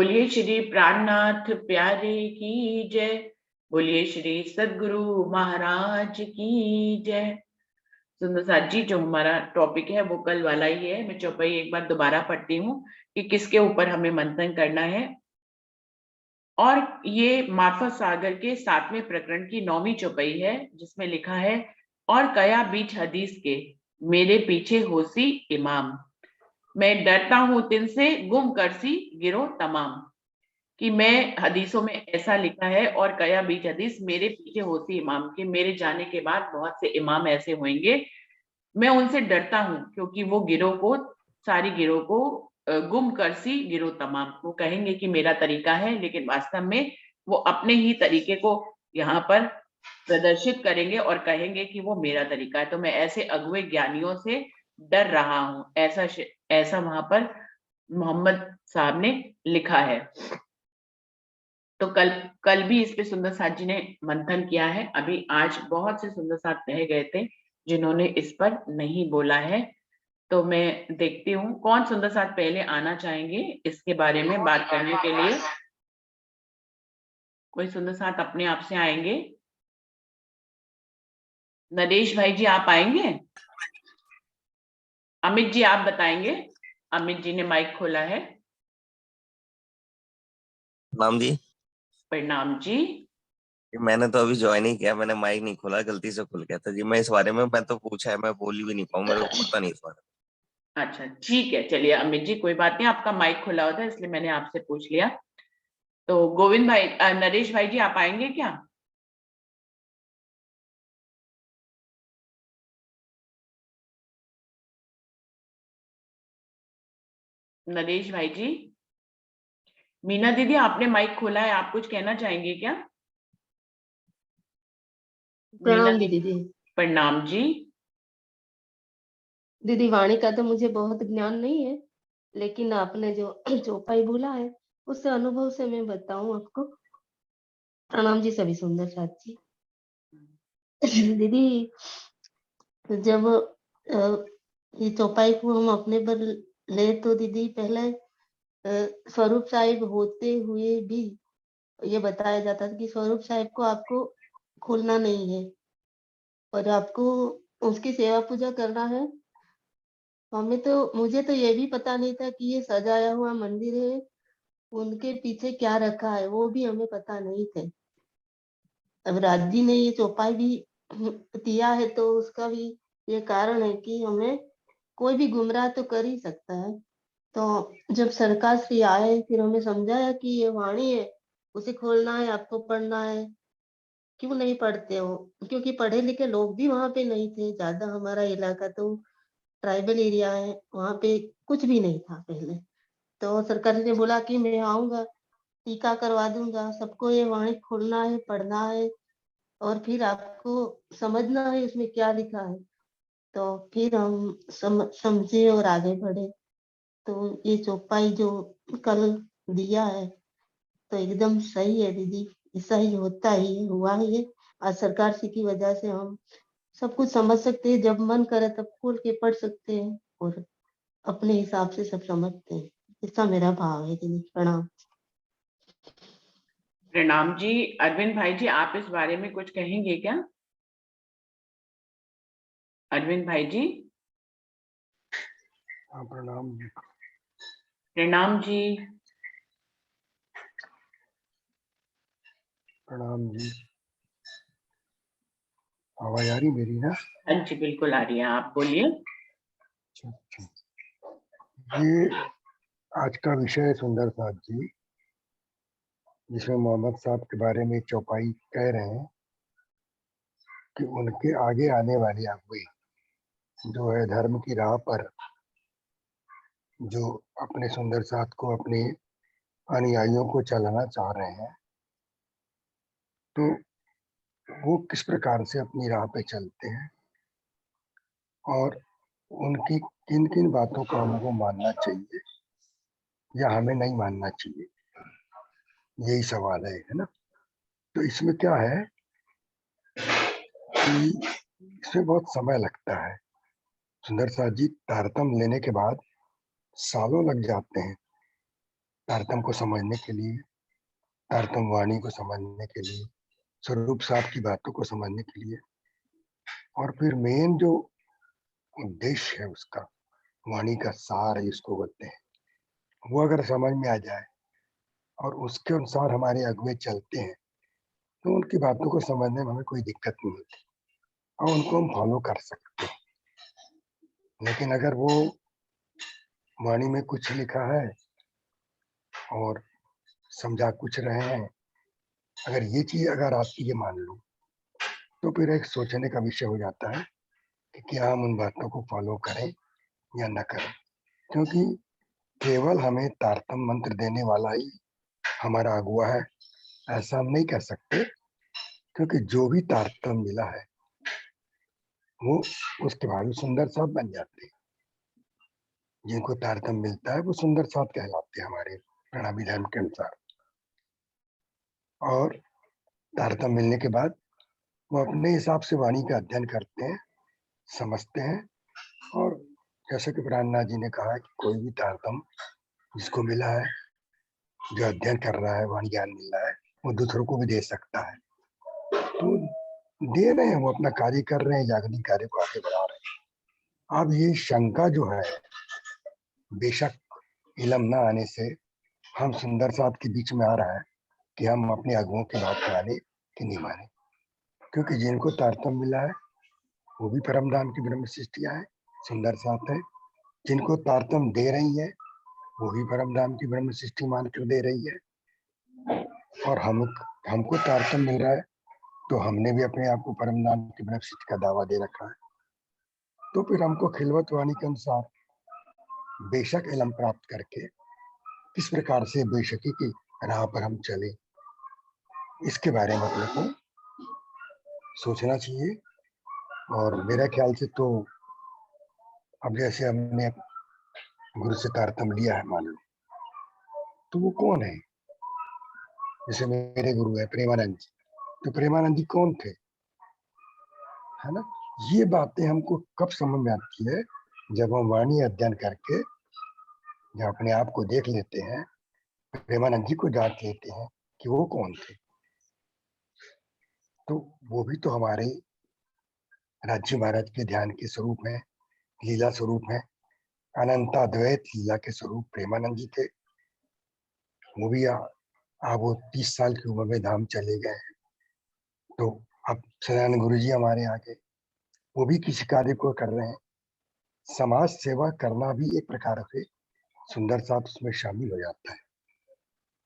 बोलिए श्री प्राणनाथ प्यारे की जय। बोलिए श्री सद्गुरु महाराज की जय। सुंदर साथ जी, जो हमारा टॉपिक है वो कल वाला ही है। मैं चौपाई एक बार दोबारा पढ़ती हूँ कि किसके ऊपर हमें मंथन करना है। और ये मार्फत सागर के 7वें प्रकरण की 9वीं चौपाई है, जिसमें लिखा है, और कया बीच हदीस के मेरे पीछे होसी इमाम, मैं डरता हूं तिन से गुम करसी गिरो तमाम। कि मैं हदीसों में ऐसा लिखा है, और कया बीच हदीस मेरे पीछे होती इमाम, के मेरे जाने के बाद बहुत से इमाम ऐसे होंगे, मैं उनसे डरता हूं क्योंकि वो गिरोह को, सारी गिरोह को गुम कर सी गिरोह तमाम। वो कहेंगे कि मेरा तरीका है, लेकिन वास्तव में वो अपने ही तरीके को यहाँ पर प्रदर्शित करेंगे और कहेंगे कि वो मेरा तरीका है। तो मैं ऐसे अगुए ज्ञानियों से डर रहा हूं, ऐसा वहां पर मोहम्मद साहब ने लिखा है। तो कल कल भी इस पे सुंदर साथ जी ने मंथन किया है। अभी आज बहुत से सुंदर साथ रह गए थे जिन्होंने इस पर नहीं बोला है। तो मैं देखती हूँ कौन सुंदर साथ पहले आना चाहेंगे इसके बारे में बात करने के लिए। कोई सुंदर साथ अपने आप से आएंगे? नरेश भाई जी आप आएंगे? अमित जी आप बताएंगे? अमित जी ने माइक खोला है। नाम जी। प्रणाम जी। मैंने तो अभी ज्वाइन ही किया, मैंने माइक नहीं खोला, गलती से खुल गया था जी। मैं इस बारे में मैं तो पूछा है, मैं बोल भी नहीं पाऊँ, मेरे को पता नहीं इस बारे अच्छा ठीक है, चलिए अमित जी कोई बात नहीं, आपका माइक खुला होता है इसलिए मैंने आपसे पूछ लिया। तो गोविंद भाई, नरेश भाई जी आप आएंगे क्या? नरेश भाई जी। मीना दीदी आपने माइक खोला है, आप कुछ कहना चाहेंगे क्या? मीना प्रणाम दीदी। दीदी। प्रणाम जी। दीदी वाणी का तो मुझे बहुत ज्ञान नहीं है, लेकिन आपने जो चौपाई बोला है उससे अनुभव से मैं बताऊं आपको। प्रणाम जी सभी सुंदर साथ जी। दीदी जब ये चौपाई को हम अपने पर ले तो दीदी पहले स्वरूप साहिब होते हुए भी ये बताया जाता था कि स्वरूप साहिब को आपको खोलना नहीं है और आपको उसकी सेवा पूजा करना है। मुझे तो ये भी पता नहीं था कि ये सजाया हुआ मंदिर है, उनके पीछे क्या रखा है वो भी हमें पता नहीं थे। अब राज जी ने ये चौपाई भी दिया है तो उसका भी ये कारण है कि हमें कोई भी गुमराह तो कर ही सकता है। तो जब सरकार श्री आए फिर हमें समझाया कि ये वाणी है, उसे खोलना है, आपको पढ़ना है। क्यों नहीं पढ़ते हो? क्योंकि पढ़े लिखे लोग भी वहां पे नहीं थे ज्यादा। हमारा इलाका तो ट्राइबल एरिया है, वहां पे कुछ भी नहीं था पहले। तो सरकार ने बोला कि मैं आऊंगा, टीका करवा दूंगा, सबको ये वाणी खोलना है, पढ़ना है और फिर आपको समझना है इसमें क्या लिखा है। तो फिर हम समझे और आगे बढ़े। तो ये चौपाई जो कल दिया है तो एकदम सही है दीदी। ऐसा ही होता ही है, हुआ ही है। आज सरकार सी की वजह से हम सब कुछ समझ सकते हैं, जब मन करे तब खोल के पढ़ सकते हैं और अपने हिसाब से सब समझते हैं। ऐसा मेरा भाव है दीदी। प्रणाम। प्रणाम जी। अरविंद भाई जी आप इस बारे में कुछ कहेंगे क्या? अरविंद भाई जी। हाँ प्रणाम जी। प्रणाम जी। प्रणाम जी। आवाज आ रही मेरी ना? हाँ जी बिल्कुल आ रही है, आप बोलिए। अच्छा अच्छा। ये आज का विषय है सुंदर साथ जी, जिसमें मोहम्मद साहब के बारे में चौपाई कह रहे हैं कि उनके आगे आने वाले अगुए जो है धर्म की राह पर, जो अपने सुंदर साथ को, अपने अनुयायियों को चलाना चाह रहे हैं, तो वो किस प्रकार से अपनी राह पे चलते हैं और उनकी किन किन बातों का हमको मानना चाहिए या हमें नहीं मानना चाहिए, यही सवाल है ना? तो इसमें क्या है कि इसमें बहुत समय लगता है। सुंदर साथ जी तारतम लेने के बाद सालों लग जाते हैं, तारतम को समझने के लिए, तारतम वाणी को समझने के लिए, स्वरूप साहब की बातों को समझने के लिए, और फिर मेन जो उद्देश्य है उसका, वाणी का सार जिसको बोलते हैं, वो अगर समझ में आ जाए और उसके अनुसार हमारे अगुवे चलते हैं तो उनकी बातों को समझने में हमें कोई दिक्कत नहीं होती और उनको हम फॉलो कर सकते हैं। लेकिन अगर वो वाणी में कुछ लिखा है और समझा कुछ रहे हैं, अगर ये चीज अगर आप ये मान लो तो फिर एक सोचने का विषय हो जाता है कि क्या हम उन बातों को फॉलो करें या न करें, क्योंकि केवल हमें तारतम मंत्र देने वाला ही हमारा अगुआ है ऐसा हम नहीं कह सकते, क्योंकि जो भी तारतम मिला है वो उसके बाद सुंदर साथ बन जाते हैं। जिनको तारतम मिलता है वो सुंदर साथ कहलाते हैं हमारे प्रणामी धर्म के अनुसार। और तारतम मिलने के बाद वो अपने हिसाब से वाणी का अध्ययन करते हैं, समझते हैं, और जैसे कि प्राणनाथ जी ने कहा कि कोई भी तारतम जिसको मिला है, जो अध्ययन कर रहा है, वाणी ज्ञान मिल रहा है, वो दूसरों को भी दे सकता है। तो दे रहे हैं, वो अपना कार्य कर रहे हैं, जागतिक कार्य को आगे बढ़ा रहे हैं। अब ये शंका जो है, बेशक इलम न आने से हम सुंदर साथ के बीच में आ रहा है कि हम अपने अगुओं की बात माने कि नहीं माने, क्योंकि जिनको तारतम मिला है वो भी परम धाम की ब्रह्म सृष्टियां है, सुंदर साथ है। जिनको तारतम दे रही है वो भी परम धाम की ब्रह्म सृष्टि मानकर दे रही है। और हमको तारतम मिल रहा है तो हमने भी अपने आप को परम धाम की ब्रह्म सृष्टि का दावा दे रखा है। तो फिर हमको खिलवत वाणी के अनुसार बेशक इलम प्राप्त करके किस प्रकार से बेशकी की राह पर हम चले, इसके बारे में अपने को सोचना चाहिए। और मेरा ख्याल से तो अब जैसे हमने गुरु से तारतम लिया है मान लो, तो वो कौन है? जैसे मेरे गुरु है प्रेमानंद जी, तो प्रेमानंद जी कौन थे, है ना? ये बातें हमको कब समझ में आती है? जब हम वाणी अध्ययन करके जब अपने आप को देख लेते हैं, प्रेमानंद जी को जांच लेते हैं कि वो कौन थे, तो वो भी तो हमारे राज्य महाराज के ध्यान के स्वरूप है, लीला स्वरूप है, अनंताद्वैत लीला के स्वरूप प्रेमानंद जी थे। वो भी वो 30 साल की उम्र में धाम चले गए हैं। तो अब सदानंद गुरु जी हमारे आगे, वो भी किसी कार्य को कर रहे हैं। समाज सेवा करना भी एक प्रकार से सुंदर साथ उसमें शामिल हो जाता है।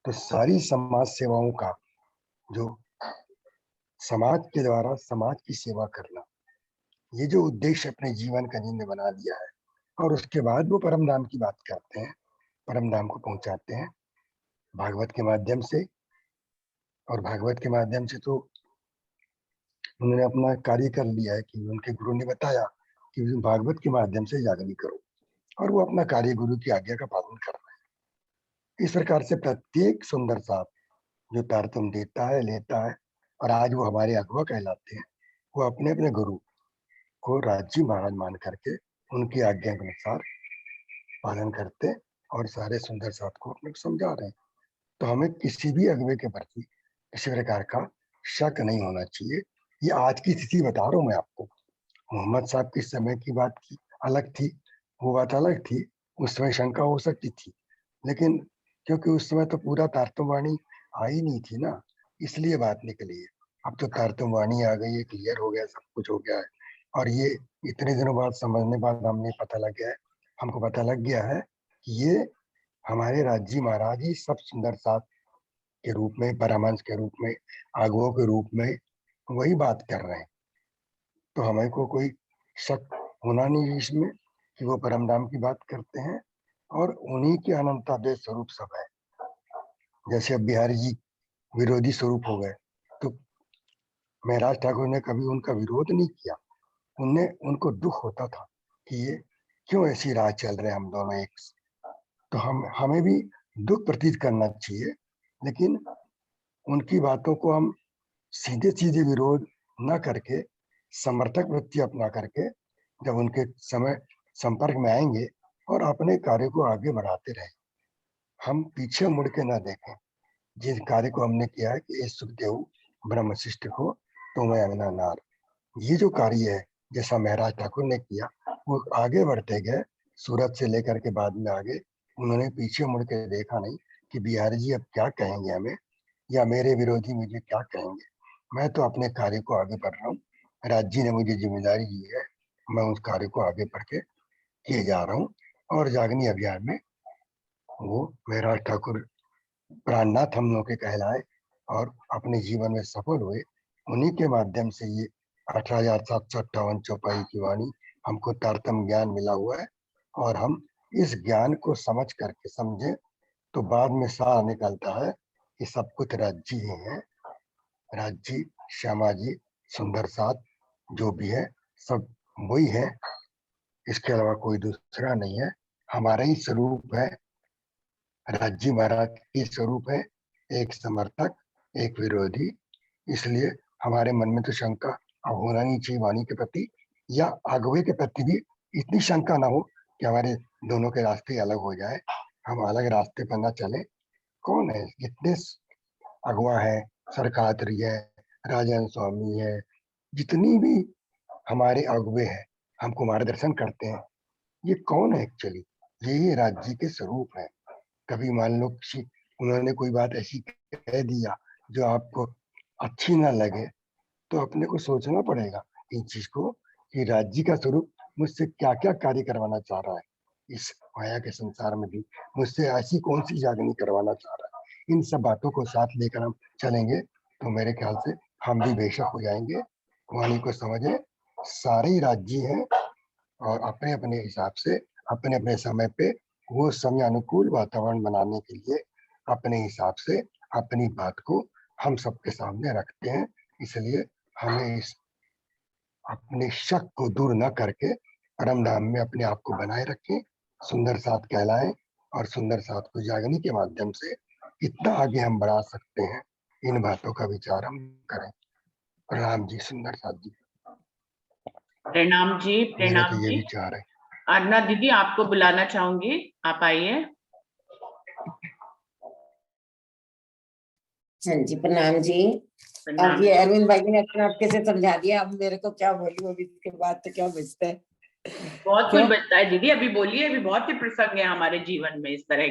तो सारी समाज सेवाओं का जो समाज के द्वारा समाज की सेवा करना, ये जो उद्देश्य अपने जीवन का जिन्होंने बना लिया है, और उसके बाद वो परम धाम की बात करते हैं, परम धाम को पहुंचाते हैं भागवत के माध्यम से। और भागवत के माध्यम से तो उन्होंने अपना कार्य कर लिया है कि उनके गुरु ने बताया कि भागवत के माध्यम से यागनी करो, और वो अपना कार्य गुरु की आज्ञा का पालन कर रहे हैं। इस प्रकार से प्रत्येक सुंदर साथ जो तारतम देता है, लेता है, और आज वो हमारे अगुआ कहलाते हैं, वो अपने अपने गुरु को राज्य महाराज मान करके उनकी आज्ञा के अनुसार पालन करते और सारे सुंदर साथ को अपने को समझा रहे हैं। तो हमें किसी भी अगुवे के प्रति किसी प्रकार का शक नहीं होना चाहिए। ये आज की स्थिति बता रहा हूँ मैं आपको। मोहम्मद साहब के समय की बात की अलग थी, वो बात अलग थी, उस समय शंका हो सकती थी, लेकिन क्योंकि उस समय तो पूरा तारतम वाणी आई नहीं थी ना, इसलिए बात निकली है। अब तो तारतम वाणी आ गई है, क्लियर हो गया, सब कुछ हो गया है। और ये इतने दिनों बाद समझने बाद हमने पता लग गया है, हमको पता लग गया है कि ये हमारे राज्य महाराज ही सब सुंदर साथ के रूप में, परमहंस के रूप में, आगुओं के रूप में वही बात कर रहे हैं। तो हमें को कोई शक होना नहीं इसमें कि वो परम धाम की बात करते हैं, और उन्हीं के अनंताद्वैत स्वरूप सब है। जैसे अब बिहारी जी विरोधी स्वरूप हो गए, तो महराज ठाकुर ने कभी उनका विरोध नहीं किया। उनको दुख होता था कि ये क्यों ऐसी राह चल रहे हैं हम दोनों एक। तो हमें भी दुख प्रतीत करना चाहिए, लेकिन उनकी बातों को हम सीधे सीधे विरोध न करके समर्थक वृत्ति अपना करके जब उनके समय संपर्क में आएंगे और अपने कार्य को आगे बढ़ाते रहे। हम पीछे मुड़ के ना देखें। जिस कार्य को हमने किया है कि सुखदेव ब्रह्मशिष्ट को तो मैं अंगना नार, ये जो कार्य है जैसा महाराज ठाकुर ने किया वो आगे बढ़ते गए, सूरत से लेकर के बाद में आगे उन्होंने पीछे मुड़ के देखा नहीं कि बिहारी जी अब क्या कहेंगे हमें, या मेरे विरोधी मुझे क्या कहेंगे। मैं तो अपने कार्य को आगे बढ़ रहा हूँ, राज जी ने मुझे जिम्मेदारी दी है, मैं उस कार्य को आगे बढ़ के किए जा रहा हूँ। और जागनी अभियान में वो महाराज ठाकुर प्राणनाथ हम लोग के कहलाए और अपने जीवन में सफल हुए। उन्हीं के माध्यम से ये 18,758 चौपाई की वाणी हमको तारतम्य ज्ञान मिला हुआ है। और हम इस ज्ञान को समझ करके समझे तो बाद में सार निकलता है कि सब कुछ राज्य ही है। राज्य, श्यामा जी, सुंदर साथ जो भी है सब वही है, इसके अलावा कोई दूसरा नहीं है। हमारा ही स्वरूप है, राज्य महाराज की स्वरूप है, एक समर्थक एक विरोधी। इसलिए हमारे मन में तो शंका अब होना नहीं चाहिए वाणी के प्रति, या अगुवे के प्रति भी इतनी शंका ना हो कि हमारे दोनों के रास्ते अलग हो जाए, हम अलग रास्ते पर ना चले। कौन है जितने अगुवा है, सरकात्री है, राजन स्वामी है, जितनी भी हमारे अगुवे हैं हमको मार्गदर्शन करते हैं, ये कौन है एक्चुअली? यही राज्य के स्वरूप है। कभी मान लो किसी उन्होंने कोई बात ऐसी कह दिया जो आपको अच्छी ना लगे, तो अपने को सोचना पड़ेगा इन चीज को कि राज्य का स्वरूप मुझसे क्या क्या कार्य करवाना चाह रहा है, इस माया के संसार में भी मुझसे ऐसी कौन सी जागनी करवाना चाह रहा है। इन सब बातों को साथ लेकर हम चलेंगे तो मेरे ख्याल से हम भी बेशक हो जाएंगे। वाणी को समझे, सारे ही राज्य हैं और अपने अपने हिसाब से अपने अपने समय पे वो समय अनुकूल वातावरण बनाने के लिए अपने हिसाब से अपनी बात को हम सबके सामने रखते हैं। इसलिए हमें इस अपने शक को दूर न करके परम धाम में अपने आप को बनाए रखें, सुंदर साथ कहलाएं और सुंदर साथ को जागने के माध्यम से कितना आगे हम बढ़ा सकते हैं, इन बातों का विचार हम करें। प्रणाम जी सुंदर साथ जी, प्रणाम जी, मेरा प्रणाम तो ये जी। विचार है। अर्ना दीदी आपको बुलाना चाहूंगी, आप आइए। हाँ जी, प्रणाम जी। अब प्रणाम ये जी। अरविंद भाई ने अपना अच्छे से समझा दिया, अब मेरे को क्या बोलूं, अभी इसके बाद तो क्या बचता है। बहुत कुछ क्यों? बचता है दीदी, अभी बोलिए। अभी बहुत से प्रसंग है हमारे जीवन में इस तरह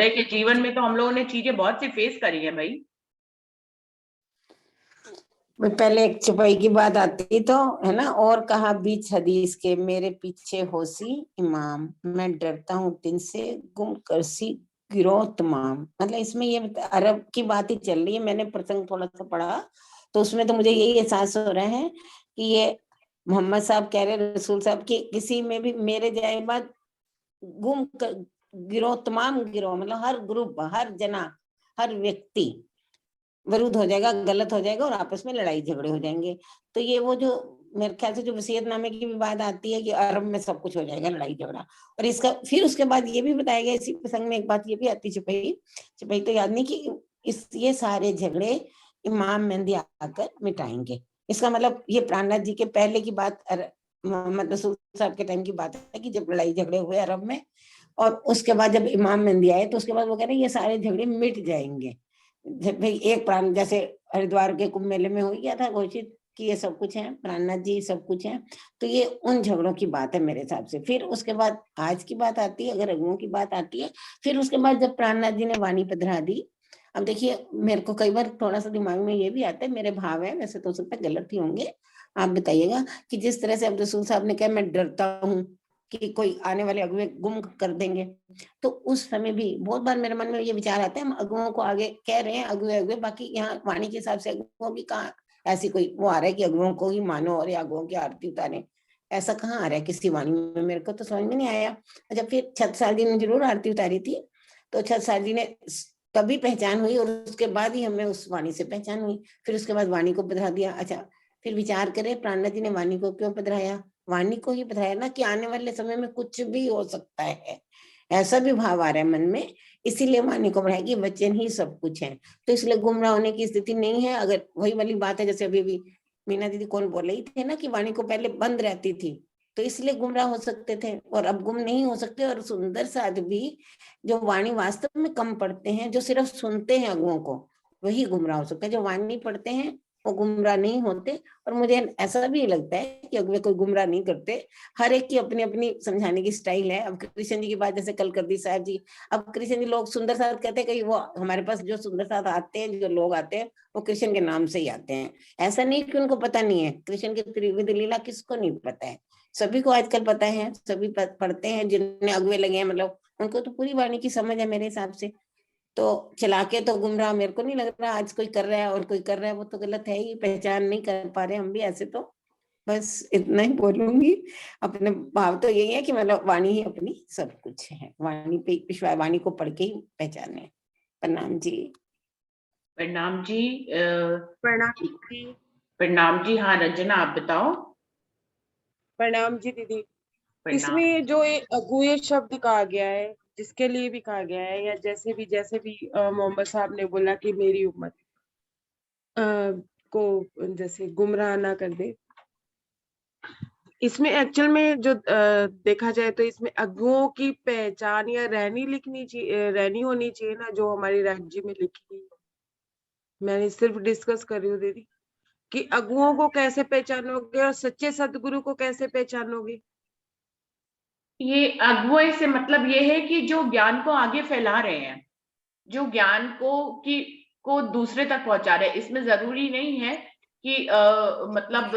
के जीवन में तो हम लोगों ने चीजें बहुत सी फेस करी है भाई। पहले एक चौपाई की बात आती तो है ना, और कहा बीच हदीस के मेरे पीछे होसी इमाम, मैं डरता हूँ दिन से गुम करसी गिरो तमाम। मतलब इसमें ये अरब की बात ही चल रही है। मैंने प्रसंग थोड़ा सा पढ़ा तो उसमें तो मुझे यही एहसास हो रहा है कि ये मोहम्मद साहब कह रहे रसूल साहब की किसी में भी मेरे जाए बाद गुम कर गिरो तमाम गिरो, मतलब हर ग्रुप हर जना हर व्यक्ति विरुद्ध हो जाएगा, गलत हो जाएगा और आपस में लड़ाई झगड़े हो जाएंगे। तो ये वो जो मेरे ख्याल से जो वसीयतनामे की भी बात आती है कि अरब में सब कुछ हो जाएगा, लड़ाई झगड़ा। और इसका फिर उसके बाद ये भी बताया गया इसी प्रसंग में, एक बात ये भी आती छुपाई तो याद नहीं कि ये सारे झगड़े इमाम मेहंदी आकर मिटाएंगे। इसका मतलब ये प्राणनाथ जी के पहले की बात मोहम्मद रसूल साहब के टाइम की बात है कि जब लड़ाई झगड़े हुए अरब में, और उसके बाद जब इमाम मेहंदी आए तो उसके बाद वो कह रहे हैं ये सारे झगड़े मिट जाएंगे। भाई एक प्राण, जैसे हरिद्वार के कुंभ मेले में हो गया था घोषित कि ये सब कुछ है, प्राणनाथ जी सब कुछ है। तो ये उन झगड़ों की बात है मेरे हिसाब से। फिर उसके बाद आज की बात आती है, अगर अगुओं की बात आती है, फिर उसके बाद जब प्राणनाथ जी ने वाणी पधरा दी। अब देखिए मेरे को कई बार थोड़ा सा दिमाग में ये भी आता है, मेरे भाव है, वैसे तो हो सकता है गलत ही होंगे, आप बताइएगा, कि जिस तरह से अब रसूल साहब ने कहा मैं डरता हूँ कि कोई आने वाले अगुए गुम कर देंगे, तो उस समय भी बहुत बार मेरे मन में ये विचार आता है हम अगुओं को आगे कह रहे हैं अगुए अगुए, बाकी यहाँ वाणी के हिसाब से अगुओं की कहाँ ऐसी कोई वो आ रहा है कि अगुओं को ही मानो और अगुओं की आरती उतारे, ऐसा कहाँ आ रहा है किसी वाणी में, मेरे को तो समझ में नहीं आया। अच्छा, फिर छत्रसाल जी ने जरूर आरती उतारी थी, तो छत्रसाल जी ने तभी पहचान हुई और उसके बाद ही हमें उस वाणी से पहचान हुई, फिर उसके बाद वाणी को पधरा दिया। अच्छा, फिर विचार करें प्राणनाथ जी ने वाणी को क्यों पधराया, वाणी को ही पधराया ना कि आने वाले समय में कुछ भी हो सकता है, ऐसा भी भाव आ रहा है मन में, इसीलिए वाणी को बढ़ाया कि वचन ही सब कुछ है। तो इसलिए गुमराह होने की स्थिति नहीं है। अगर वही वाली बात है जैसे अभी मीना दीदी कौन बोल रही थी ना कि वाणी को पहले बंद रहती थी, तो इसलिए गुमराह हो सकते थे, और अब गुम नहीं हो सकते। और सुंदर साध भी जो वाणी वास्तव में कम पढ़ते हैं, जो सिर्फ सुनते हैं अगुओं को, वही गुमराह हो सकता है। जो वाणी पढ़ते हैं वो गुमराह नहीं होते। और मुझे ऐसा भी लगता है कि अगुए कोई गुमराह नहीं करते, हर एक की अपनी अपनी समझाने की स्टाइल है। अब कृष्ण जी की बात जैसे कल कर दी साहब जी, अब कृष्ण जी लोग सुंदर साथ कहते हैं, कहीं वो हमारे पास जो सुंदर साथ आते हैं, जो लोग आते हैं, वो कृष्ण के नाम से ही आते हैं। ऐसा नहीं कि उनको पता नहीं है कृष्ण की त्रिविध लीला, किसको नहीं पता है, सभी को आजकल पता है, सभी पढ़ते हैं। जिन्हें अगुए लगे हैं मतलब उनको तो पूरी वाणी की समझ है मेरे हिसाब से। तो चला के तो गुमराह मेरे को नहीं लग रहा। आज कोई कर रहा है और कोई कर रहा है, वो तो गलत है ही, पहचान नहीं कर पा रहे हम भी ऐसे। तो बस इतना ही बोलूंगी। अपने भाव तो यही है कि मतलब वाणी ही अपनी सब कुछ है, वाणी पे विश्वास, वाणी को पढ़ के ही पहचाने। प्रणाम जी। प्रणाम जी। प्रणाम जी। प्रणाम जी। हाँ रंजना, आप बताओ। प्रणाम जी दीदी। प्रणाम। इसमें जो एक अगुए शब्द कहा गया है, जिसके लिए भी कहा गया है, या जैसे भी मोहम्मद साहब ने बोला कि मेरी उम्मत को जैसे गुमराह ना कर दे, इसमें एक्चुअल में जो देखा जाए तो इसमें अगुओं की पहचान या रहनी होनी चाहिए ना, जो हमारी राज्य में लिखी गई। मैंने सिर्फ डिस्कस कर रही हूँ दीदी कि अगुओं को कैसे पहचानोगे और सच्चे सदगुरु को कैसे पहचानोगे। ये अगुवे से मतलब ये है कि जो ज्ञान को आगे फैला रहे हैं, जो ज्ञान को दूसरे तक पहुंचा रहे हैं। इसमें जरूरी नहीं है कि मतलब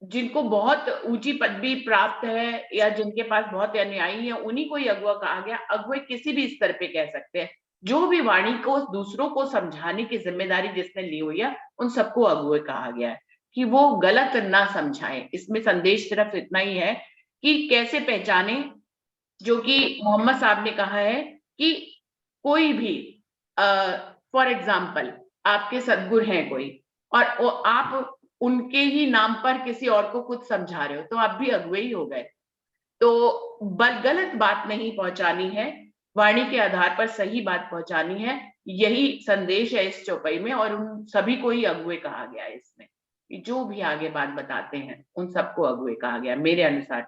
जिनको बहुत ऊंची पदवी प्राप्त है या जिनके पास बहुत अनुयायी है उन्हीं को ही अगुआ कहा गया। अगुए किसी भी स्तर पे कह सकते हैं। जो भी वाणी को दूसरों को समझाने की जिम्मेदारी जिसने ली हुई है, उन सबको अगुए कहा गया है कि वो गलत ना समझाएं। इसमें संदेश सिर्फ इतना ही है कि कैसे पहचाने, जो कि मोहम्मद साहब ने कहा है कि कोई भी फॉर एग्जाम्पल आपके सदगुरु हैं कोई, और आप उनके ही नाम पर किसी और को कुछ समझा रहे हो, तो आप भी अगुवे ही हो गए। तो गलत बात नहीं पहुंचानी है, वाणी के आधार पर सही बात पहुंचानी है। यही संदेश है इस चौपाई में, और उन सभी को ही अगुवे कहा गया है इसमें। जो भी आगे बात बताते हैं उन सबको अगुवे कहा गया मेरे अनुसार।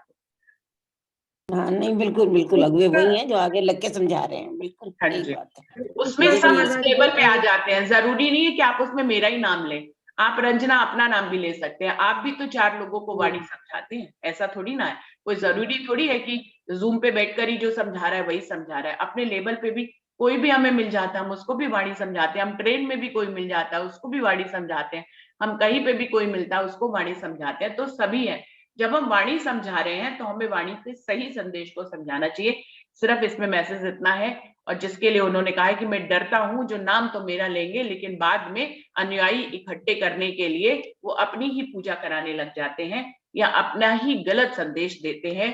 हाँ नहीं, बिल्कुल बिल्कुल अगुए वही हैं जो आगे लग के समझा रहे हैं, बिल्कुल हाँ यही जी। बात है। उसमें मुझे सब भी इस लेवल पे आ जाते हैं। जरूरी नहीं है कि आप उसमें मेरा ही नाम लें, आप रंजना अपना नाम भी ले सकते हैं। आप भी तो 4 लोगों को वाणी समझाते हैं, ऐसा थोड़ी ना है। कोई जरूरी थोड़ी है कि जूम पे बैठकर ही जो समझा रहा है वही समझा रहा है। अपने लेवल पे भी कोई भी हमें मिल जाता है, हम उसको भी वाणी समझाते हैं। हम ट्रेन में भी कोई मिल जाता है, उसको भी वाणी समझाते हैं। हम कहीं पे भी कोई मिलता है, उसको वाणी समझाते हैं। तो सभी है। जब हम वाणी समझा रहे हैं तो हमें वाणी के सही संदेश को समझाना चाहिए। सिर्फ इसमें मैसेज इतना है, और जिसके लिए उन्होंने कहा है कि मैं डरता हूं जो नाम तो मेरा लेंगे, लेकिन बाद में अनुयायी इकट्ठे करने के लिए वो अपनी ही पूजा कराने लग जाते हैं या अपना ही गलत संदेश देते हैं।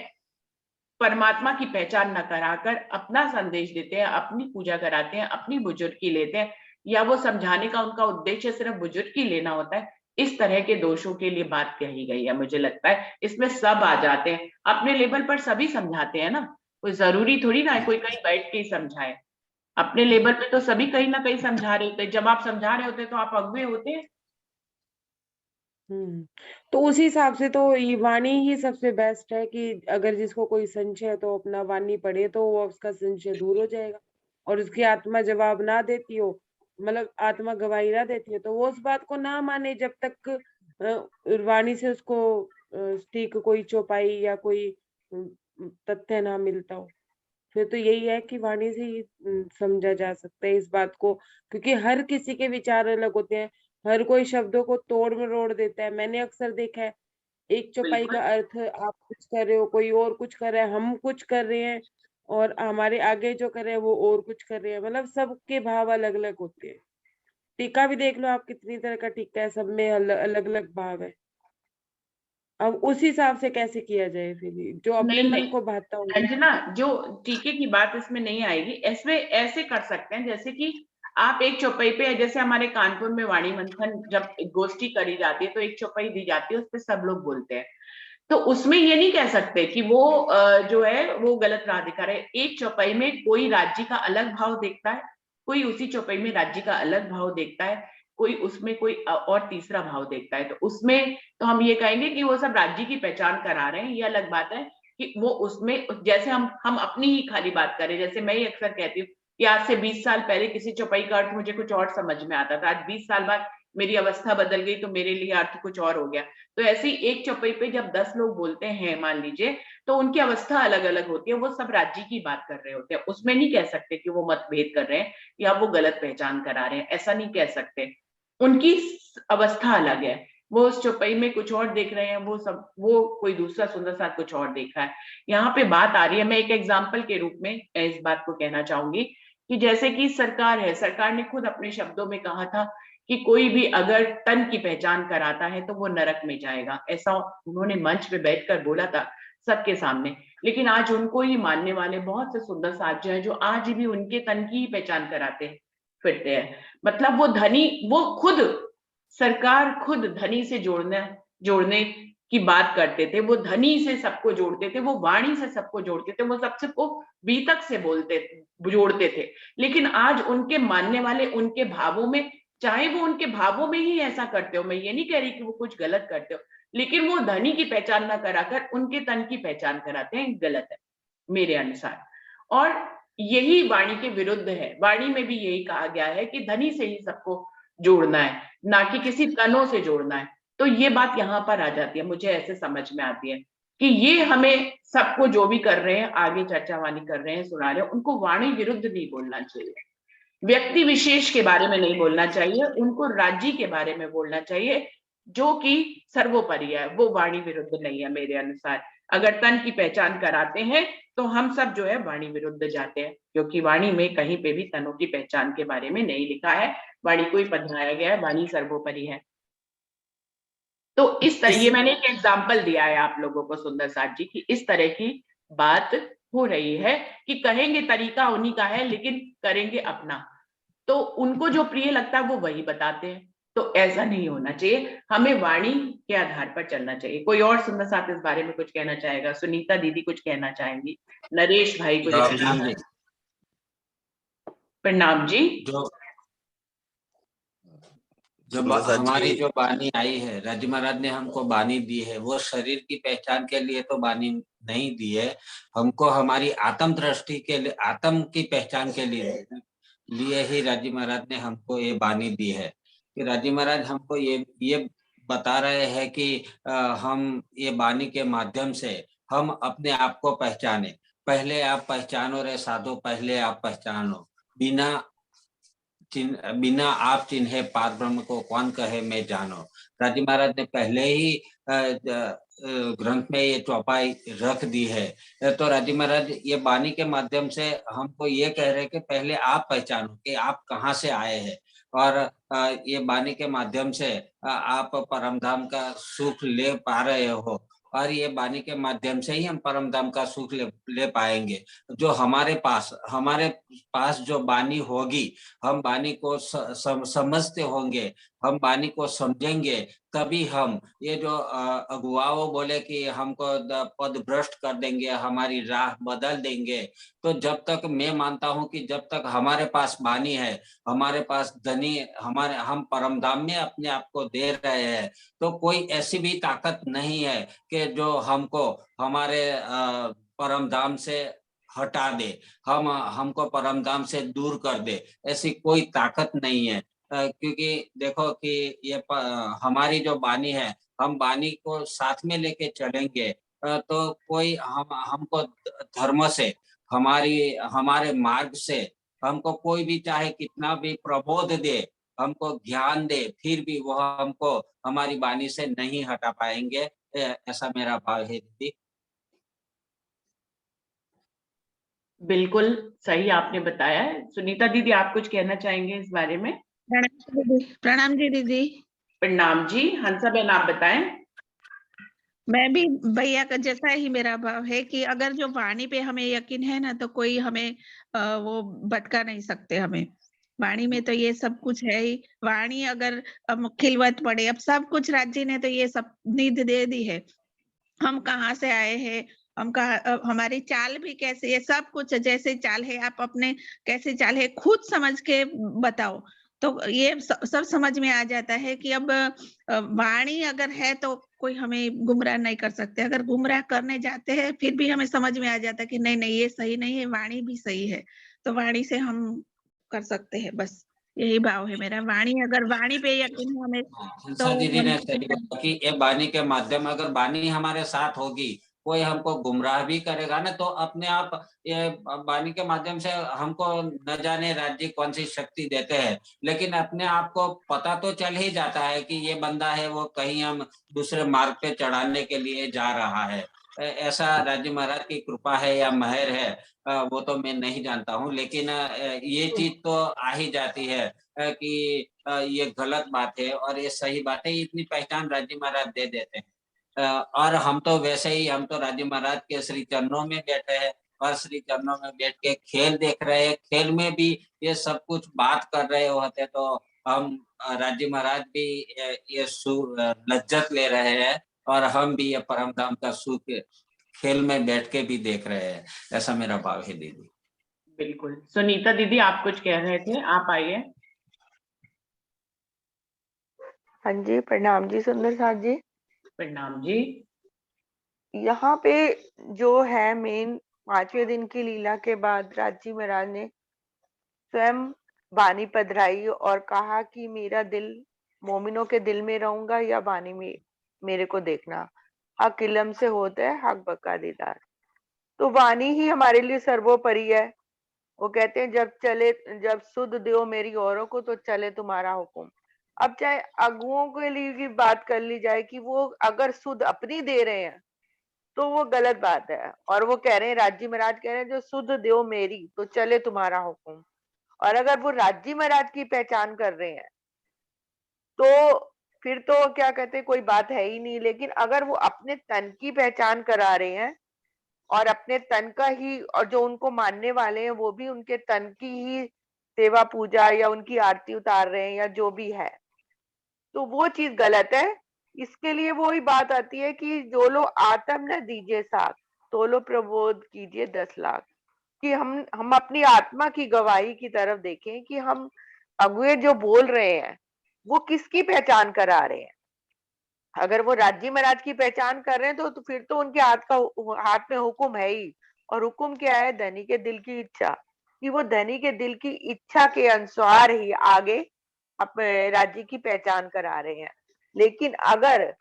परमात्मा की पहचान न कराकर अपना संदेश देते हैं, अपनी पूजा कराते हैं, अपनी बुजुर्गी लेते हैं, या वो समझाने का उनका उद्देश्य सिर्फ बुजुर्गी लेना होता है। इस तरह के दोषों के लिए बात कही गई है। मुझे लगता है इसमें सब आ जाते हैं। अपने लेवल पर सभी समझाते हैं ना, कोई जरूरी थोड़ी ना है कोई कहीं बैठ के ही समझाए। अपने लेवल पे तो सभी कहीं ना कहीं समझा रहे होते हैं। जब आप समझा रहे होते हैं तो आप अगुवे होते हैं। तो उसी हिसाब से तो ये वाणी ही सबसे बेस्ट है कि अगर जिसको कोई संशय है तो अपना वाणी पढ़े तो वो उसका संशय दूर हो जाएगा। और उसकी आत्मा जवाब ना देती हो, मतलब आत्मा गवाही ना देती है, तो वो उस बात को ना माने जब तक वाणी से उसको ठीक कोई चौपाई या कोई तथ्य ना मिलता हो। फिर तो यही है कि वाणी से ही समझा जा सकता है इस बात को, क्योंकि हर किसी के विचार अलग होते हैं। हर कोई शब्दों को तोड़ मरोड़ देता है। मैंने अक्सर देखा है, एक चौपाई बिल्कुल का अर्थ आप कुछ कर रहे हो, कोई और कुछ कर रहा है, हम कुछ कर रहे हैं, और हमारे आगे जो कर रहे हैं वो और कुछ कर रहे हैं। मतलब सबके भाव अलग अलग होते हैं। टीका भी देख लो आप, कितनी तरह का टीका है, सब में अलग अलग भाव है। अब उस हिसाब से कैसे किया जाए फिर, जो अपने नहीं मन नहीं को भाता हो। अंजना, जो टीके की बात इसमें नहीं आएगी। ऐसे कर सकते हैं जैसे कि आप एक चौपाई पे, जैसे हमारे कानपुर में वाणी मंथन जब गोष्ठी करी जाती है तो एक चौपाई दी जाती है, उस पर सब लोग बोलते हैं। तो उसमें ये नहीं कह सकते कि वो जो है वो गलत राह दिखा रहे। एक चौपाई में कोई राज्य का अलग भाव देखता है, कोई उसी चौपाई में राज्य का अलग भाव देखता है। कोई उसमें कोई और तीसरा भाव देखता है, तो उसमें तो हम ये कहेंगे कि वो सब राज्य की पहचान करा रहे हैं। ये अलग बात है कि वो उसमें, जैसे हम अपनी ही खाली बात करें, जैसे मैं ही अक्सर कहती हूँ कि आज से 20 साल पहले किसी चौपाई का अर्थ मुझे कुछ और समझ में आता था, आज 20 साल बाद मेरी अवस्था बदल गई तो मेरे लिए अर्थ कुछ और हो गया। तो ऐसे ही एक चौपाई पे जब 10 लोग बोलते हैं मान लीजिए, तो उनकी अवस्था अलग अलग होती है, वो सब राज्य की बात कर रहे होते हैं, उसमें नहीं कह सकते कि वो मतभेद कर रहे हैं या वो गलत पहचान करा रहे हैं, ऐसा नहीं कह सकते। उनकी अवस्था अलग है, वो उस चौपाई में कुछ और देख रहे हैं, वो कोई दूसरा सुंदर साथ कुछ और देख रहा है। यहाँ पे बात आ रही है, मैं एक एग्जाम्पल के रूप में इस बात को कहना चाहूंगी कि जैसे कि सरकार है, सरकार ने खुद अपने शब्दों में कहा था कि कोई भी अगर तन की पहचान कराता है तो वो नरक में जाएगा, ऐसा उन्होंने मंच पे बैठकर बोला था सबके सामने। लेकिन आज उनको ही मानने वाले बहुत से सुंदर साथ जो है, जो आज भी उनके तन की ही पहचान कराते फिरते हैं। मतलब वो धनी, वो खुद सरकार खुद धनी से जोड़ने की बात करते थे, वो धनी से सबको जोड़ते थे, वो वाणी से सबको जोड़ते थे, वो सबसे को बीतक से जोड़ते थे। लेकिन आज उनके मानने वाले उनके भावों में, चाहे वो उनके भावों में ही ऐसा करते हो, मैं ये नहीं कह रही कि वो कुछ गलत करते हो, लेकिन वो धनी की पहचान ना कराकर उनके तन की पहचान कराते हैं, गलत है मेरे अनुसार। और यही वाणी के विरुद्ध है, वाणी में भी यही कहा गया है कि धनी से ही सबको जोड़ना है, ना कि किसी तनों से जोड़ना है। तो ये बात यहाँ पर आ जाती है, मुझे ऐसे समझ में आती है कि ये हमें सबको जो भी कर रहे हैं, आगे चर्चा वाणी कर रहे हैं, सुना रहे हैं, उनको वाणी विरुद्ध नहीं बोलना चाहिए, व्यक्ति विशेष के बारे में नहीं बोलना चाहिए, उनको राज्य के बारे में बोलना चाहिए, जो कि सर्वोपरि है, वो वाणी विरुद्ध नहीं है मेरे अनुसार। अगर तन की पहचान कराते हैं तो हम सब जो है वाणी विरुद्ध जाते हैं, क्योंकि वाणी में कहीं पे भी तनों की पहचान के बारे में नहीं लिखा है, वाणी को ही पधराया गया है, वाणी सर्वोपरि है। तो इस तरह, ये मैंने एक एग्जाम्पल दिया है आप लोगों को सुंदर साथ जी की, इस तरह की बात हो रही है कि कहेंगे तरीका उन्हीं का है लेकिन करेंगे अपना, तो उनको जो प्रिय लगता है वो वही बताते हैं। तो ऐसा नहीं होना चाहिए, हमें वाणी के आधार पर चलना चाहिए। कोई और सुंदर साथ इस बारे में कुछ कहना चाहेगा? सुनीता दीदी कुछ कहना चाहेंगी, नरेश भाई कुछ प्रणाम जी। प्रणाम जी। जो सुंदर साथ हमारी जी, जो बानी आई है, राजी महाराज ने हमको बानी दी है, वो शरीर की पहचान के लिए तो बानी नहीं दी है, हमको हमारी आत्म दृष्टि के लिए, आत्म की पहचान के लिए ही राजी महाराज ने हमको ये बानी दी है। कि राजी महाराज हमको ये बता रहे हैं कि हम ये बानी के माध्यम से हम अपने आप को पहचाने। पहले आप पहचानो रे साधो, पहले आप पहचानो, बिना आप चिन्हे पार ब्रह्म को कौन कहे मैं जानो। राजी महाराज ने पहले ही ग्रंथ में ये चौपाई रख दी है। तो राजी महाराज ये बानी के माध्यम से हमको ये कह रहे हैं कि पहले आप पहचानो कि आप कहाँ से आए हैं, और ये बानी के माध्यम से आप परमधाम का सुख ले पा रहे हो, और ये बानी के माध्यम से ही हम परम धाम का सुख ले पाएंगे। जो हमारे पास जो बानी होगी, हम बानी को समझते होंगे, हम बानी को समझेंगे, तभी हम ये जो अगुवाओं बोले कि हमको पद भ्रष्ट कर देंगे, हमारी राह बदल देंगे, तो जब तक मैं मानता हूं कि जब तक हमारे पास बानी है, हमारे पास धनी, हम परम धाम में अपने आप को दे रहे हैं, तो कोई ऐसी भी ताकत नहीं है कि जो हमको हमारे परम धाम से हटा दे, हमको परम धाम से दूर कर दे, ऐसी कोई ताकत नहीं है। क्योंकि देखो कि ये हमारी जो बानी है, हम बानी को साथ में लेके चलेंगे, तो कोई हमको धर्म से, हमारे मार्ग से हमको कोई भी चाहे कितना भी प्रबोध दे, हमको ज्ञान दे, फिर भी वो हमको हमारी बानी से नहीं हटा पाएंगे। ऐसा मेरा भाव है दीदी। बिल्कुल सही आपने बताया है। सुनीता दीदी आप कुछ कहना चाहेंगे इस बारे में? प्रणाम जी दीदी। प्रणाम जी। हंसा बहन आप बताएं। मैं भी भैया का जैसा ही मेरा भाव है कि अगर जो वाणी पे हमें यकीन है ना, तो कोई हमें वो भटका नहीं सकते हमें। वाणी में तो ये सब कुछ है ही। वाणी अगर खिलवत पड़े, अब सब कुछ राज्य ने तो ये सब निध दे दी है। हम कहाँ से आए हैं, हम कहाँ, हमारी चाल भी कैसे, ये सब कुछ जैसे चाल है, आप अपने कैसे चाल है खुद समझ के बताओ। तो ये सब समझ में आ जाता है कि अब वाणी अगर है तो कोई हमें गुमराह नहीं कर सकते। अगर गुमराह करने जाते हैं फिर भी हमें समझ में आ जाता है कि नहीं नहीं ये सही नहीं है, वाणी भी सही है, तो वाणी से हम कर सकते हैं। बस यही भाव है मेरा। वाणी पे यकीन है हमें तो हंसा दीदी ने सही बोला कि ये वाणी के माध्यम, अगर वाणी हमारे साथ होगी, कोई हमको गुमराह भी करेगा ना, तो अपने आप ये वाणी के माध्यम से हमको न जाने राज्य कौन सी शक्ति देते हैं, लेकिन अपने आप को पता तो चल ही जाता है कि ये बंदा है वो कहीं हम दूसरे मार्ग पे चढ़ाने के लिए जा रहा है। ऐसा राज्य महाराज की कृपा है या महर है, वो तो मैं नहीं जानता हूँ, लेकिन ये चीज तो आ ही जाती है कि ये गलत बात है और ये सही बात है, इतनी पहचान राज्य महाराज दे देते हैं। और हम तो वैसे ही, हम तो राज्य महाराज के श्री चरणों में बैठे हैं और श्री चरणों में बैठ के खेल देख रहे हैं, खेल में भी ये सब कुछ बात कर रहे होते तो हम राज्य महाराज भी ये लज्जत ले रहे हैं और हम भी ये परम धाम का सुख खेल में बैठ के भी देख रहे हैं। ऐसा मेरा भाव है दीदी। बिल्कुल। सुनीता दीदी आप कुछ कह रहे थे, आप आइए। हाँ जी, प्रणाम जी सुंदर साथ जी। प्रणाम जी। यहाँ पे जो है मेन 5वें दिन की लीला के बाद राजी महाराज ने स्वयं वाणी पधराई और कहा कि मेरा दिल मोमिनों के दिल में रहूंगा या वाणी में मेरे को देखना, हक इलम से होता है हक बका दीदार। तो वाणी ही हमारे लिए सर्वोपरि है। वो कहते हैं जब सुध दो मेरी औरों को तो चले तुम्हारा हुक्म। अब चाहे अगुओं के लिए भी बात कर ली जाए कि वो अगर सुध अपनी दे रहे हैं तो वो गलत बात है, और वो कह रहे हैं, राज्य महाराज कह रहे हैं जो सुध दो मेरी तो चले तुम्हारा हुक्म। और अगर वो राज्य महाराज की पहचान कर रहे हैं तो फिर तो क्या कहते हैं, कोई बात है ही नहीं। लेकिन अगर वो अपने तन की पहचान करा रहे हैं और अपने तन का ही, और जो उनको मानने वाले हैं वो भी उनके तन की ही सेवा पूजा या उनकी आरती उतार रहे हैं या जो भी है, तो वो चीज गलत है। इसके लिए वो ही बात आती है कि जो लो आत्म न दीजिए साथ, तो लो प्रबोध कीजिए 10 लाख। कि हम अपनी आत्मा की गवाही की तरफ देखें कि हम अगुए जो बोल रहे हैं वो किसकी पहचान करा रहे हैं। अगर वो राज्य महाराज की पहचान कर रहे हैं तो फिर तो उनके हाथ में हुक्म है ही। और हुक्म क्या है? धनी के दिल की इच्छा, कि वो धनी के दिल की इच्छा के अनुसार ही आगे अपने राज्य की पहचान करा रहे हैं। लेकिन अगर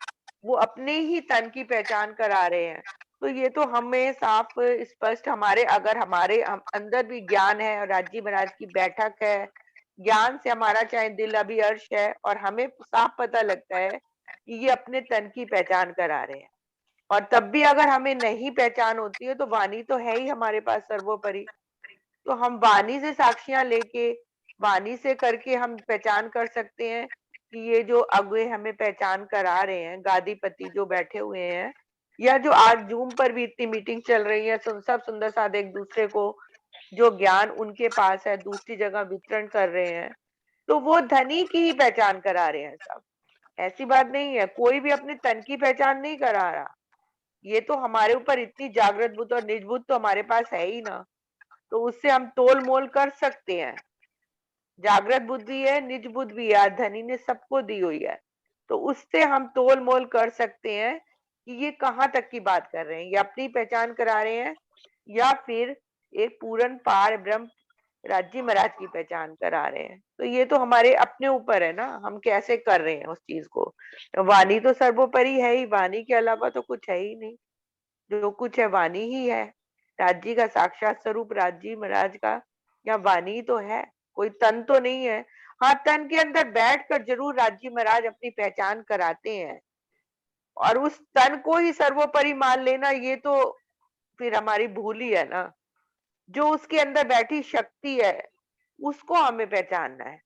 वो अपने ही तन की पहचान करा रहे हैं तो ये तो हमें साफ स्पष्ट, अगर हमारे अंदर भी ज्ञान है और राज्य महाराज की बैठक है, ज्ञान से हमारा चाहे दिल अभी अर्श है और हमें साफ पता लगता है कि ये अपने तन की पहचान करा रहे हैं। और तब भी अगर हमें नहीं पहचान होती है तो वाणी तो है ही हमारे पास सर्वोपरि। तो हम वाणी से साक्षियां लेके, वाणी से करके हम पहचान कर सकते हैं कि ये जो अगुए हमें पहचान करा रहे हैं, गादीपति जो बैठे हुए हैं, या जो आज जूम पर भी इतनी मीटिंग चल रही है, सब सुंदर साथ एक दूसरे को जो ज्ञान उनके पास है दूसरी जगह वितरण कर रहे हैं, तो वो धनी की ही पहचान करा रहे हैं सब। ऐसी बात नहीं है, कोई भी अपने तन की पहचान नहीं करा रहा। ये तो हमारे ऊपर इतनी जागृत बुद्ध और निज बुद्ध तो हमारे पास है ही ना, तो उससे हम तोल मोल कर सकते हैं। जागृत बुद्धि है, निज बुद्धि भी है, धनी ने सबको दी हुई है, तो उससे हम तोल मोल कर सकते हैं कि ये कहाँ तक की बात कर रहे हैं, ये अपनी पहचान करा रहे हैं या फिर एक पूर्ण पार ब्रह्म राज्य महाराज की पहचान करा रहे हैं। तो ये तो हमारे अपने ऊपर है ना, हम कैसे कर रहे हैं उस चीज को। वाणी तो सर्वोपरि है ही, वाणी के अलावा तो कुछ है ही नहीं, जो कुछ है वाणी ही है। राज्य का साक्षात स्वरूप राज्य महाराज का या वाणी तो है, कोई तन तो नहीं है। हाँ, तन के अंदर बैठकर जरूर राज्य महाराज अपनी पहचान कराते हैं, और उस तन को ही सर्वोपरि मान लेना ये तो फिर हमारी भूल ही है ना। जो उसके अंदर बैठी शक्ति है उसको हमें पहचानना है,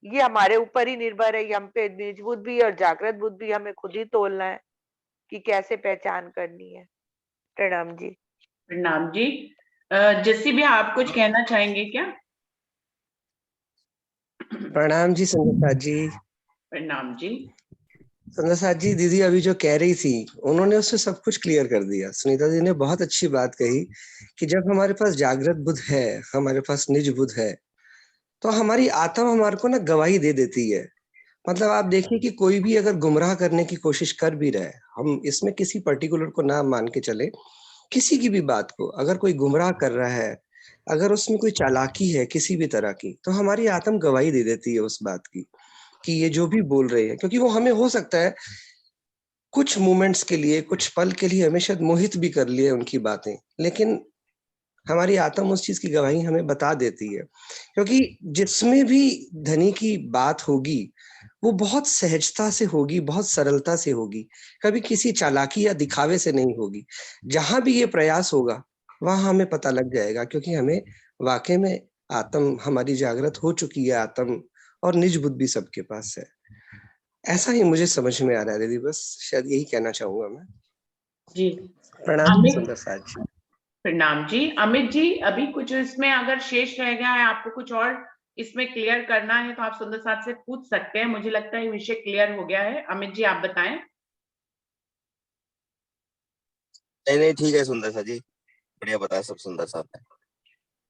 ये हमारे ऊपर ही निर्भर है। ये हम पे निज बुद्धि भी और जागृत बुद्धि भी हमें खुद ही तोलना है कि कैसे पहचान करनी है। प्रणाम जी। प्रणाम जी। जस्सी भी आप कुछ कहना चाहेंगे क्या? प्रणाम जी संध्या जी। प्रणाम जी। संध्या जी, दीदी अभी जो कह रही थी उन्होंने उससे सब कुछ क्लियर कर दिया। सुनीता जी ने बहुत अच्छी बात कही कि जब हमारे पास जागृत बुद्ध है, हमारे पास निज बुद्ध है, तो हमारी आत्मा हमारे को ना गवाही दे देती है। मतलब आप देखिए कि कोई भी अगर गुमराह करने की कोशिश कर भी रहा है, हम इसमें किसी पर्टिकुलर को ना मान के चले, किसी की भी बात को अगर कोई गुमराह कर रहा है, अगर उसमें कोई चालाकी है किसी भी तरह की, तो हमारी आत्मा गवाही दे देती है उस बात की कि ये जो भी बोल रहे हैं, क्योंकि वो हमें हो सकता है कुछ मोमेंट्स के लिए, कुछ पल के लिए हमें शायद मोहित भी कर लिए उनकी बातें, लेकिन हमारी आत्मा उस चीज की गवाही हमें बता देती है। क्योंकि जिसमें भी धनी की बात होगी, वो बहुत सहजता से होगी, बहुत सरलता से होगी, कभी किसी चालाकी या दिखावे से नहीं होगी। जहां भी ये प्रयास होगा, वहां हमें पता लग जाएगा, क्योंकि हमें वाकई में आत्म हमारी जागृत हो चुकी है, आत्म और निज बुद्धि भी सबके पास है। ऐसा ही मुझे समझ में आ रहा है दीदी, बस शायद यही कहना चाहूंगा मैं। जी प्रणाम अमित, सुंदर साथ जी। प्रणाम जी। अमित जी, अभी कुछ इसमें अगर शेष रह गया है, आपको कुछ और इसमें क्लियर करना है तो आप सुंदर साथ से पूछ सकते हैं। मुझे लगता है ये विषय क्लियर हो गया है। अमित जी आप बताएं। नहीं ठीक है सुंदर सा जी, बढ़िया बताया, सब सुंदर सा है।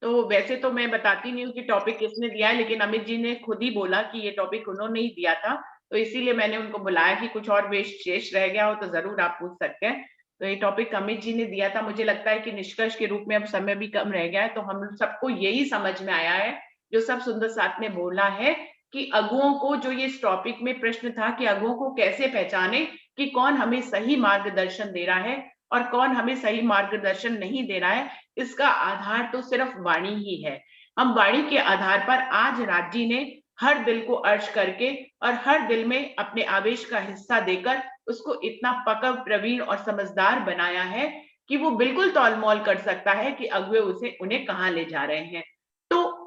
तो वैसे तो मैं बताती नहीं हूँ कि टॉपिक किसने दिया है, लेकिन अमित जी ने खुद ही बोला कि ये टॉपिक उन्होंने ही दिया था, तो इसीलिए मैंने उनको बुलाया कि कुछ और शेष रह गया हो तो जरूर आप पूछ सकते हैं। तो ये टॉपिक अमित जी ने दिया था। मुझे लगता है कि निष्कर्ष के रूप में अब समय भी कम रह गया है, तो हम सबको यही समझ में आया है जो सब सुंदर साथ ने बोला है कि अगुओं को, जो ये इस टॉपिक में प्रश्न था कि अगुओं को कैसे पहचाने कि कौन हमें सही मार्गदर्शन दे रहा है और कौन हमें सही मार्गदर्शन नहीं दे रहा है, इसका आधार तो सिर्फ वाणी ही है। हम वाणी के आधार पर आज राज्य ने हर दिल को अर्श करके और हर दिल में अपने आवेश का हिस्सा देकर उसको इतना पक्का, प्रवीण और समझदार बनाया है कि वो बिल्कुल तौलमोल कर सकता है कि अगुए उसे उन्हें कहाँ ले जा रहे हैं। तो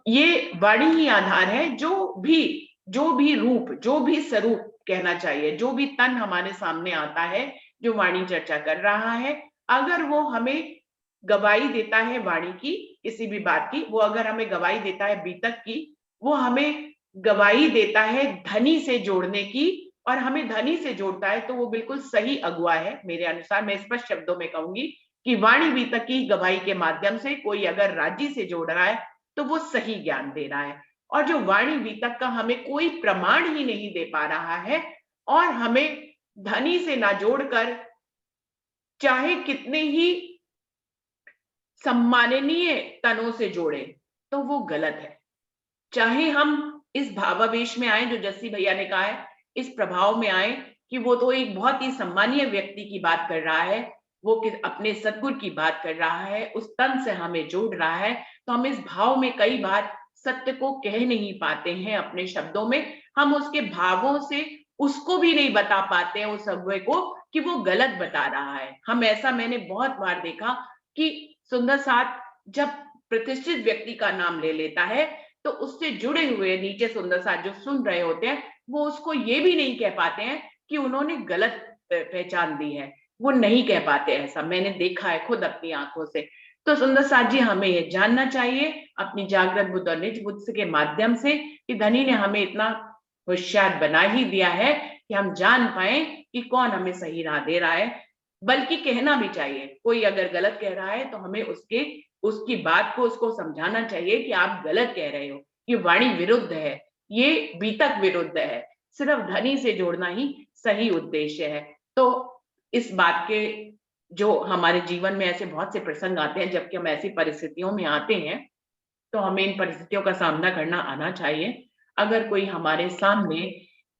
ये वाणी ही आधार है। जो भी रूप, जो भी स्वरूप कहना चाहिए, जो भी तन हमारे सामने आता है, जो वाणी चर्चा कर रहा है, अगर वो हमें गवाही देता है वाणी की, किसी भी बात की, वो अगर हमें गवाही देता है बीतक की, वो हमें गवाही देता है धनी से जोड़ने की, और हमें धनी से जोड़ता है, तो वो बिल्कुल सही अगुआ है। मेरे अनुसार मैं स्पष्ट शब्दों में कहूंगी कि वाणी बीतक की गवाही के माध्यम से कोई अगर राज्य से जोड़ रहा है तो वो सही ज्ञान दे रहा है। और जो वाणी बीतक का हमें कोई प्रमाण ही नहीं दे पा रहा है और हमें धनी से ना जोड़कर चाहे कितने ही सम्माननीय तनों से जोड़े, तो वो गलत है। चाहे हम इस भावावेश में आए, जो जस्सी भैया ने कहा है, इस प्रभाव में आए कि वो तो एक बहुत ही सम्मानीय व्यक्ति की बात कर रहा है, वो अपने सद्गुरु की बात कर रहा है, उस तन से हमें जोड़ रहा है, तो हम इस भाव में कई बार सत्य को कह नहीं पाते हैं अपने शब्दों में। हम उसके भावों से उसको भी नहीं बता पाते हैं उस अगुए को कि वो गलत बता रहा है। हम ऐसा मैंने बहुत बार देखा कि सुंदर साथ जब प्रतिष्ठित व्यक्ति का नाम ले लेता है तो उससे जुड़े हुए नीचे सुंदर साथ जो सुन रहे होते हैं, वो उसको ये भी नहीं कह पाते हैं कि उन्होंने गलत पहचान दी है। वो नहीं कह पाते, ऐसा मैंने देखा है खुद अपनी आंखों से। तो सुंदर साथ जी, हमें ये जानना चाहिए अपनी जागृत बुद्ध और निज बुद्ध के माध्यम से कि धनी ने हमें इतना होशियार बना ही दिया है कि हम जान पाए कि कौन हमें सही राह दे रहा है। बल्कि कहना भी चाहिए, कोई अगर गलत कह रहा है तो हमें उसकी बात को उसको समझाना चाहिए कि आप गलत कह रहे हो, ये वाणी विरुद्ध है, ये बीतक विरुद्ध है, सिर्फ धनी से जोड़ना ही सही उद्देश्य है। तो इस बात के, जो हमारे जीवन में ऐसे बहुत से प्रसंग आते हैं जबकि हम ऐसी परिस्थितियों में आते हैं, तो हमें इन परिस्थितियों का सामना करना आना चाहिए। अगर कोई हमारे सामने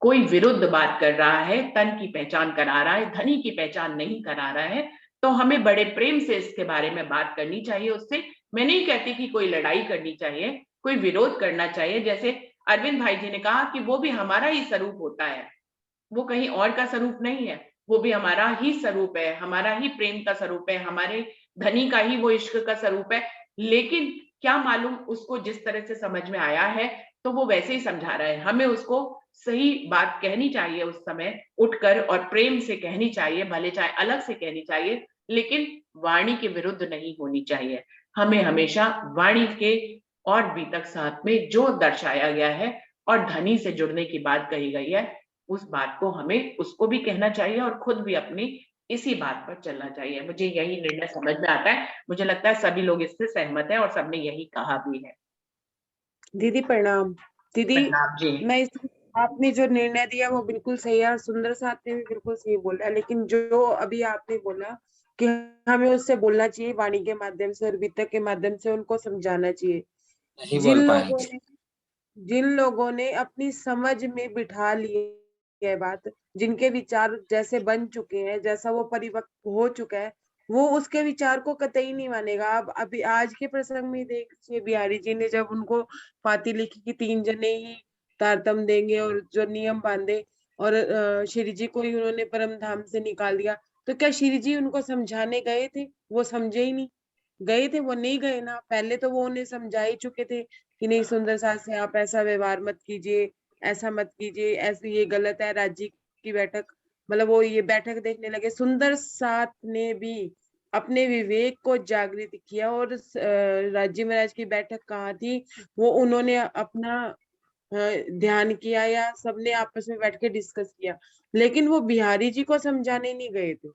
कोई विरुद्ध बात कर रहा है, तन की पहचान करा रहा है, धनी की पहचान नहीं करा रहा है, तो हमें बड़े प्रेम से इसके बारे में बात करनी चाहिए उससे। मैं नहीं कहती कि कोई लड़ाई करनी चाहिए, कोई विरोध करना चाहिए। जैसे अरविंद भाई जी ने कहा कि वो भी हमारा ही स्वरूप होता है, वो कहीं और का स्वरूप नहीं है, वो भी हमारा ही स्वरूप है, हमारा ही प्रेम का स्वरूप है, हमारे धनी का ही वो इश्क का स्वरूप है। लेकिन क्या मालूम उसको जिस तरह से समझ में आया है तो वो वैसे ही समझा रहा है। हमें उसको सही बात कहनी चाहिए, उस समय उठकर और प्रेम से कहनी चाहिए, भले चाहे अलग से कहनी चाहिए, लेकिन वाणी के विरुद्ध नहीं होनी चाहिए। हमें हमेशा वाणी के और बीतक साथ में जो दर्शाया गया है और धनी से जुड़ने की बात कही गई है, उस बात को हमें उसको भी कहना चाहिए और खुद भी अपनी इसी बात पर चलना चाहिए। मुझे यही निर्णय समझ में आता है, मुझे लगता है सभी लोग इससे सहमत हैं और सबने यही कहा भी है। दीदी प्रणाम। दीदी प्रणाम जी। मैं इस आपने जो निर्णय दिया वो बिल्कुल सही है, सुंदर साथ ने भी बिल्कुल सही बोला, लेकिन जो अभी आपने बोला कि हमें उससे बोलना चाहिए वाणी के माध्यम से और वितक के माध्यम से उनको समझाना चाहिए। नहीं जिन बोल लोगों पाएंगे। ने जिन लोगों ने अपनी समझ में बिठा ली है बात, जिनके विचार जैसे बन चुके हैं, जैसा वो परिपक्व हो चुका है, वो उसके विचार को कतई नहीं मानेगा। अब अभी आज के प्रसंग में देखिए बिहारी जी ने जब उनको पाती लिखी कि 3 जने ही तारतम देंगे और जो नियम बांधे, और श्री जी को ही उन्होंने परम धाम से निकाल दिया, तो क्या श्री जी उनको समझाने गए थे? वो समझे ही नहीं। गए थे वो नहीं गए ना, पहले तो वो उन्हें समझा ही चुके थे कि नहीं सुंदर सास से आप ऐसा व्यवहार मत कीजिए, ऐसा मत कीजिए, ऐसे ये गलत है। राज्य की बैठक, मतलब वो ये बैठक देखने लगे। सुंदर साथ ने भी अपने विवेक को जागृत किया, और राज्य महाराज की बैठक कहाँ थी, वो उन्होंने अपना ध्यान किया, या सबने आपस में बैठ के डिस्कस किया, लेकिन वो बिहारी जी को समझाने नहीं गए थे।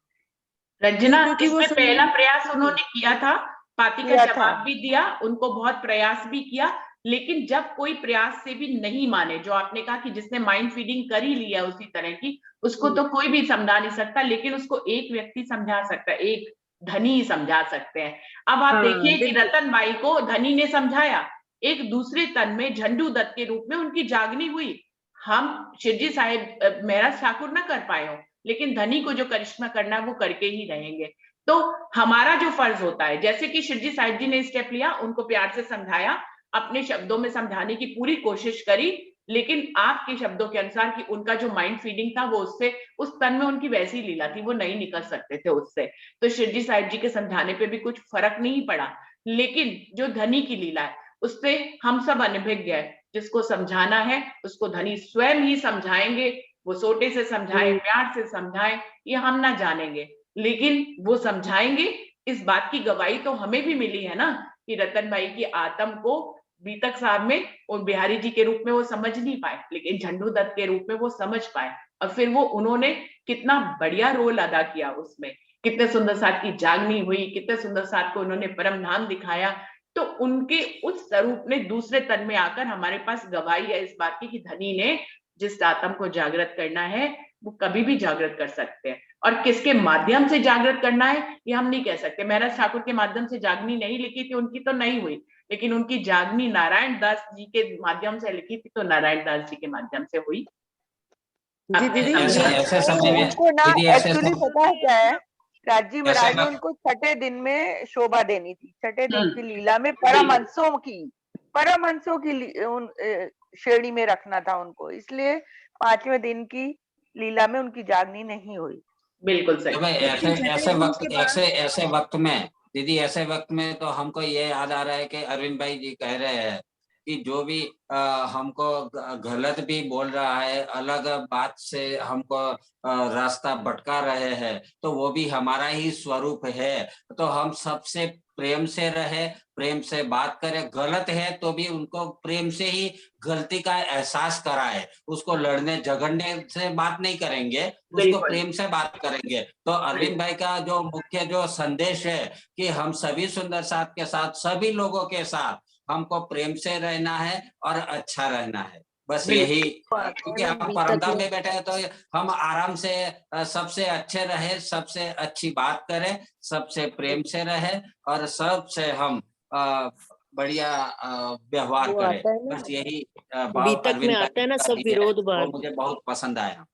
रंजना, क्योंकि वो इसमें पहला प्रयास समझ उन्होंने किया था, पाती का किया था। जवाब भी दिया, उनको बहुत प्रयास भी किया, लेकिन जब कोई प्रयास से भी नहीं माने, जो आपने कहा कि जिसने माइंड फीडिंग कर ही लिया उसी तरह की, उसको तो कोई भी समझा नहीं सकता, लेकिन उसको एक व्यक्ति समझा सकता है, एक धनी ही समझा सकते हैं। अब आप देखिए कि बिल्कुल। रतन बाई को धनी ने समझाया, एक दूसरे तन में झंडू दत्त के रूप में उनकी जागनी हुई। हम शिरजी साहिब महाराज ठाकुर ना कर पाए हो, लेकिन धनी को जो करिश्मा करना है वो करके ही रहेंगे। तो हमारा जो फर्ज होता है, जैसे कि शिरजी साहिब जी ने स्टेप लिया, उनको प्यार से समझाया, अपने शब्दों में समझाने की पूरी कोशिश करी, लेकिन आपके शब्दों के अनुसार कि उनका जो माइंड फीडिंग था वो उससे, उस तन में उनकी वैसी लीला थी, वो नहीं निकल सकते थे उससे। तो शिरजी साहिब जी के समझाने पे भी कुछ फर्क नहीं पड़ा, लेकिन जो धनी की लीला है उससे हम सब अनभिज्ञ है। जिसको समझाना है उसको धनी स्वयं ही समझाएंगे, वो सोटे से समझाएं, प्यार से समझाएं, ये हम ना जानेंगे, लेकिन वो समझाएंगे। इस बात की गवाही तो हमें भी मिली है ना कि रतन भाई की आत्म को बीतक साहब में और बिहारी जी के रूप में वो समझ नहीं पाए, लेकिन झंडू दत्त के रूप में वो समझ पाए, और फिर वो उन्होंने कितना बढ़िया रोल अदा किया उसमें, कितने सुंदर साथ की जागनी हुई, कितने सुंदर साथ को उन्होंने परम धाम दिखाया। तो उनके उस स्वरूप ने दूसरे तन में आकर हमारे पास गवाही है इस बात की कि धनी ने जिस आत्म को जागृत करना है वो कभी भी जागृत कर सकते हैं, और किसके माध्यम से जागृत करना है ये हम नहीं कह सकते। महाराज ठाकुर के माध्यम से जागनी नहीं लिखी थी, उनकी तो नहीं हुई, लेकिन उनकी जागनी नारायण दास जी के माध्यम से लिखी थी, तो नारायण दास जी के माध्यम से हुई। जी दीदी ऐसे समय में उनको ना दीदी ऐसे एक्चुअली पता है क्या है, राजी महाराज ऐसे ने उनको छठे दिन में शोभा देनी थी, छठे दिन की लीला में परमहंसों की श्रेणी में रखना था उनको, इसलिए 5वें दिन की लीला में उनकी जागनी नहीं हुई। बिल्कुल सही। तो भाई ऐसे वक्त में दीदी, ऐसे वक्त में तो हमको ये याद आ रहा है कि अरविंद भाई जी कह रहे हैं कि जो भी हमको गलत भी बोल रहा है, अलग बात से हमको रास्ता भटका रहे हैं, तो वो भी हमारा ही स्वरूप है। तो हम सबसे प्रेम से रहे, प्रेम से बात करें, गलत है तो भी उनको प्रेम से ही गलती का एहसास कराए, उसको लड़ने झगड़ने से बात नहीं करेंगे, उसको प्रेम से बात करेंगे। तो अरविंद भाई का जो मुख्य जो संदेश है कि हम सभी सुंदर साथ के साथ, सभी लोगों के साथ हमको प्रेम से रहना है और अच्छा रहना है, बस यही। क्योंकि हम परमधाम में बैठे हैं तो हम आराम से सबसे अच्छे रहे, सबसे अच्छी बात करें, सबसे प्रेम से रहे और सबसे हम बढ़िया व्यवहार करें, बस यही भाव बीतक में अरविंद आता है ना, भाई सब का विरोध वो भाग, मुझे बहुत पसंद आया।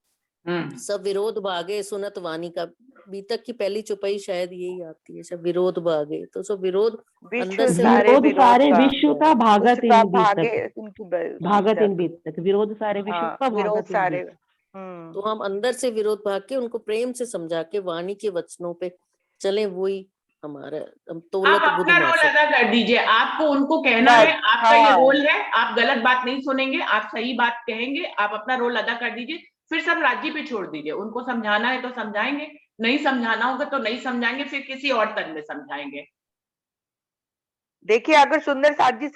सब विरोध भागे सुनत वाणी का। बीतक की पहली चौपाई शायद यही आती है, सब विरोध भागे, तो सब विरोध अंदर से विरोध सारे विश्व का भागत इन भागे बीतक, भागत इन बीतक, विरोध सारे विश्व का भागत इन बीतक। तो हम अंदर से विरोध भाग के उनको प्रेम से समझा के वाणी के वचनों पे चले, वही हमारा आप अपना रोल अदा कर दीजिए, आपको उनको कहना है, आपका ये रोल है, आप गलत बात नहीं सुनेंगे, आप सही बात कहेंगे, आप अपना रोल अदा कर दीजिए, फिर सब राज्य पे छोड़ दीजिए। उनको समझाना है तो समझाएंगे, नहीं समझाना होगा तो नहीं समझाएंगे, फिर किसी और तरह में समझाएंगे। देखिए अगर सुंदर साथ जी